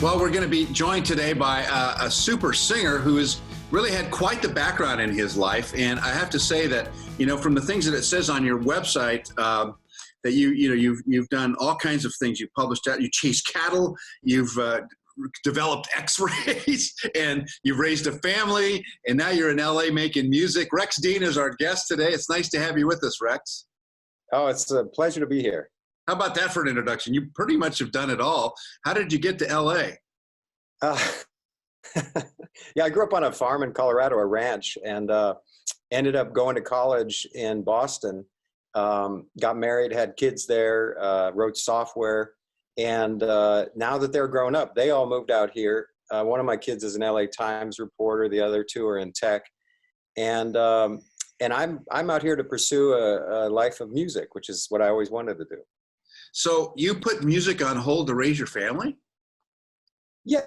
Well, we're going to be joined today by a super singer who has really had quite the background in his life. And I have to say that, you know, from the things that it says on your website, that you've done all kinds of things. You've published out, you chase cattle, you've developed X-rays, and you've raised a family, and now you're in LA making music. Rex Dean is our guest today. It's nice to have you with us, Rex. Oh, it's a pleasure to be here. How about that for an introduction? You pretty much have done it all. How did you get to LA? Yeah, I grew up on a farm in Colorado, a ranch, and ended up going to college in Boston. Got married, had kids there, wrote software, and now that they're grown up, they all moved out here. One of my kids is an LA Times reporter. The other two are in tech, and I'm out here to pursue a life of music, which is what I always wanted to do. So you put music on hold to raise your family? Yeah,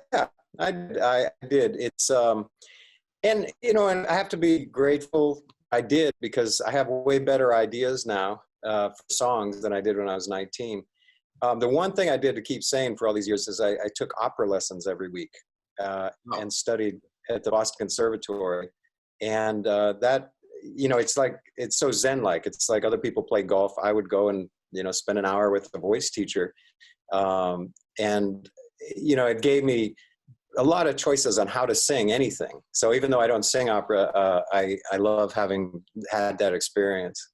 I did. It's and you know, and I have to be grateful I did, because I have way better ideas now for songs than I did when I was 19. The one thing I did to keep sane for all these years is I took opera lessons every week and studied at the Boston Conservatory, and that, you know, it's like, it's so zen-like. It's like other people play golf. I would go and, you know, spend an hour with a voice teacher, and you know, it gave me a lot of choices on how to sing anything. So even though I don't sing opera, I love having had that experience.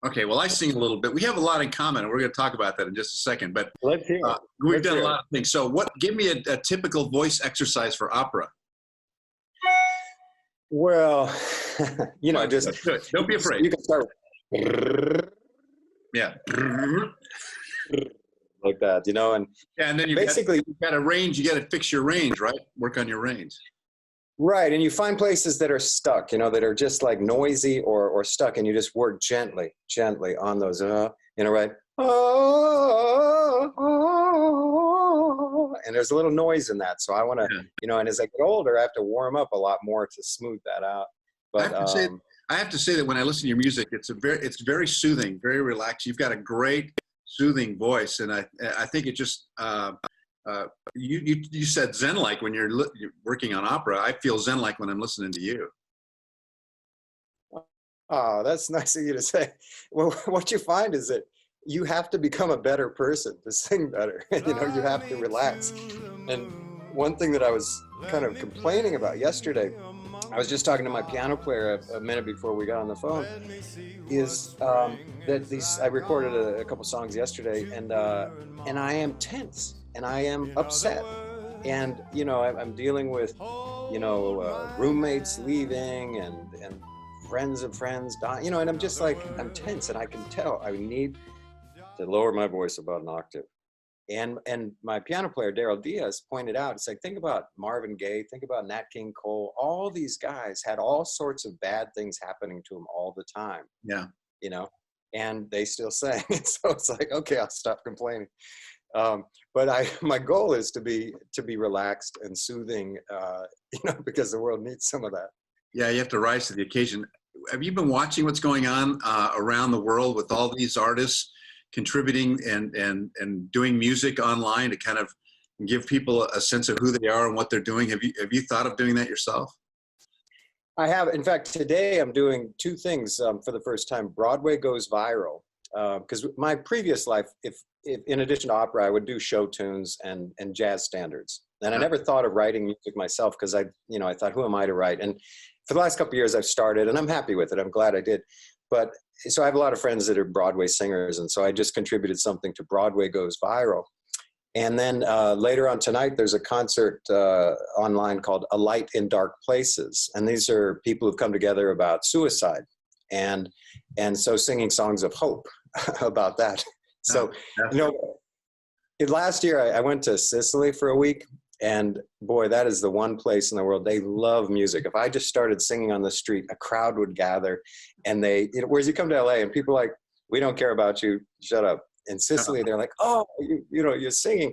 Okay, well, I sing a little bit. We have a lot in common, and we're going to talk about that in just a second. But Let's hear it. We've done a lot of things. So give me a typical voice exercise for opera. Well, you know, just don't be afraid. You can start yeah, like that, you know, and yeah, and then you've got a range. You got to fix your range, right? Work on your range. Right, and you find places that are stuck, you know, that are just like noisy or stuck, and you just work gently on those, you know, right? And there's a little noise in that, so I want to, you know, and as I get older, I have to warm up a lot more to smooth that out. But I have to say that when I listen to your music, it's very soothing, very relaxed. You've got a great soothing voice, and I think it just you said zen-like when you're working on opera. I feel zen-like when I'm listening to you. Oh, that's nice of you to say. Well, what you find is that you have to become a better person to sing better. You know, you have to relax. And one thing that I was kind of complaining about yesterday, I was just talking to my piano player a minute before we got on the phone, is that I recorded a couple songs yesterday, and I am tense and I am upset, and you know, I'm dealing with, you know, roommates leaving and friends of friends dying, you know, and I'm just like, I'm tense, and I can tell I need to lower my voice about an octave. And my piano player, Daryl Diaz, pointed out, it's like, think about Marvin Gaye, think about Nat King Cole. All these guys had all sorts of bad things happening to them all the time. Yeah. You know, and they still sang. And so it's like, okay, I'll stop complaining. But my goal is to be relaxed and soothing, you know, because the world needs some of that. Yeah, you have to rise to the occasion. Have you been watching what's going on around the world with all these artists contributing and doing music online to kind of give people a sense of who they are and what they're doing? Have you thought of doing that yourself? I have. In fact, today I'm doing two things for the first time. Broadway goes viral, because my previous life, if in addition to opera, I would do show tunes and jazz standards. And I never thought of writing music myself, because I thought, who am I to write? And for the last couple of years I've started, and I'm happy with it. I'm glad I did. But so I have a lot of friends that are Broadway singers, and so I just contributed something to Broadway Goes Viral. And then later on tonight, there's a concert online called A Light in Dark Places. And these are people who've come together about suicide, and so singing songs of hope about that. So, you know, last year I went to Sicily for a week, and boy, that is the one place in the world they love music. If I just started singing on the street, a crowd would gather, and whereas you come to LA and people are like, we don't care about you, shut up. In Sicily, they're like, oh, you know, you're singing.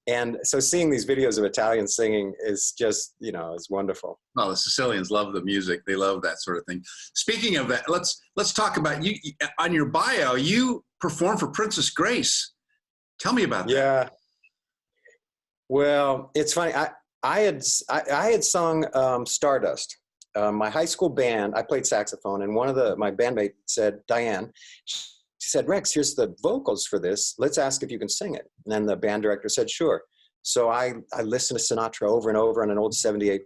And so seeing these videos of Italians singing is just, you know, it's wonderful. Well, the Sicilians love the music. They love that sort of thing. Speaking of that, let's talk about you. On your bio, you performed for Princess Grace. Tell me about that. Yeah. Well, it's funny. I had sung Stardust. My high school band, I played saxophone, and my bandmate said, Diane, she said, Rex, here's the vocals for this. Let's ask if you can sing it. And then the band director said, sure. So I listened to Sinatra over and over on an old 78.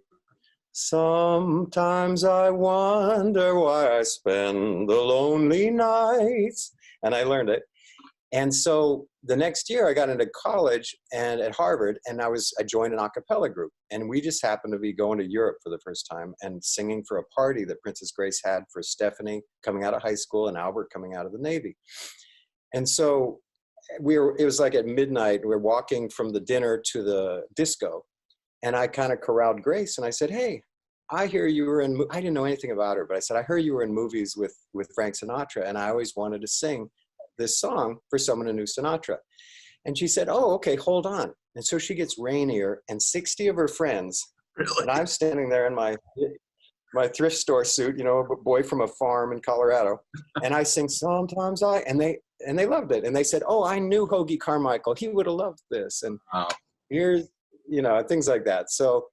Sometimes I wonder why I spend the lonely nights. And I learned it. And so the next year I got into college and at Harvard, and I joined an a cappella group, and we just happened to be going to Europe for the first time and singing for a party that Princess Grace had for Stephanie coming out of high school and Albert coming out of the Navy. And so it was like at midnight, we're walking from the dinner to the disco, and I kind of corralled Grace and I said, hey, I hear you were I didn't know anything about her, but I said, I heard you were in movies with Frank Sinatra, and I always wanted to sing this song for someone who knew Sinatra. And she said, oh, okay, hold on. And so she gets Rainier and 60 of her friends. Really? And I'm standing there in my thrift store suit, you know, a boy from a farm in Colorado. And I sing Sometimes and they loved it. And they said, oh, I knew Hoagie Carmichael. He would have loved this. And here's, you know, things like that. So,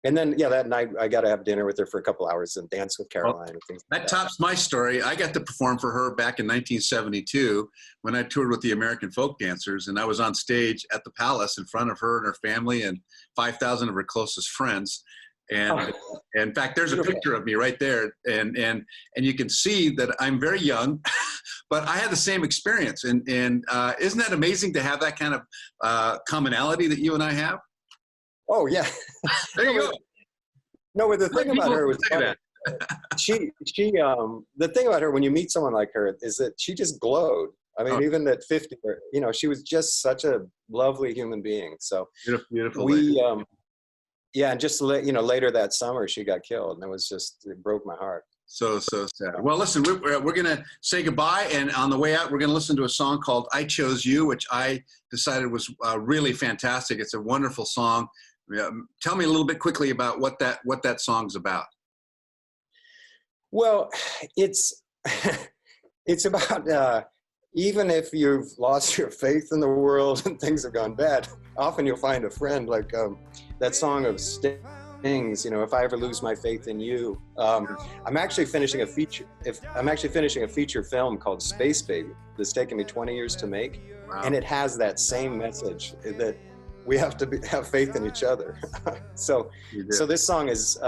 and then, yeah, that night I got to have dinner with her for a couple hours and dance with Caroline and things like that. That tops my story. I got to perform for her back in 1972 when I toured with the American Folk Dancers, and I was on stage at the Palace in front of her and her family and 5,000 of her closest friends. And in fact, there's a picture of me right there, and you can see that I'm very young, but I had the same experience. And isn't that amazing to have that kind of commonality that you and I have? Oh yeah. There you go. No, but the thing about her was the thing about her when you meet someone like her is that she just glowed. I mean, even at 50, you know, she was just such a lovely human being. So beautiful. Yeah, and just later that summer she got killed, and it broke my heart. So sad. Well, listen, we're going to say goodbye, and on the way out, we're going to listen to a song called "I Chose You," which I decided was really fantastic. It's a wonderful song. Tell me a little bit quickly about what that song's about. Well, it's about even if you've lost your faith in the world and things have gone bad, often you'll find a friend, like that song of Sting's, you know, if I ever lose my faith in you. I'm actually finishing a feature film called Space Baby that's taken me 20 years to make. Wow. And it has that same message that we have to have faith in each other. So this song is,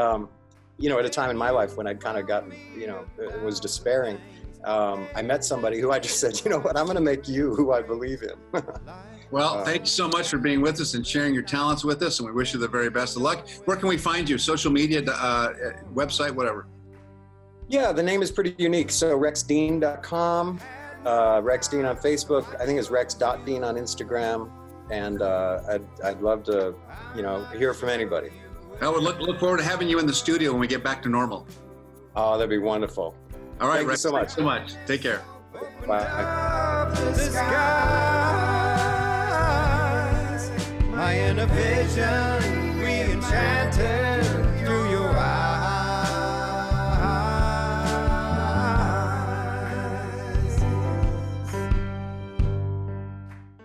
you know, at a time in my life when I'd kind of gotten, you know, was despairing. I met somebody who I just said, you know what, I'm going to make you who I believe in. Well, thank you so much for being with us and sharing your talents with us, and we wish you the very best of luck. Where can we find you? Social media, website, whatever. Yeah, the name is pretty unique. So rexdean.com, Rex Dean on Facebook. I think it's rex.dean on Instagram. And I'd love to, you know, hear from anybody. I would look forward to having you in the studio when we get back to normal. Oh, that'd be wonderful. All right, Thank you so much. Thanks so much. Take care. Bye. My inner vision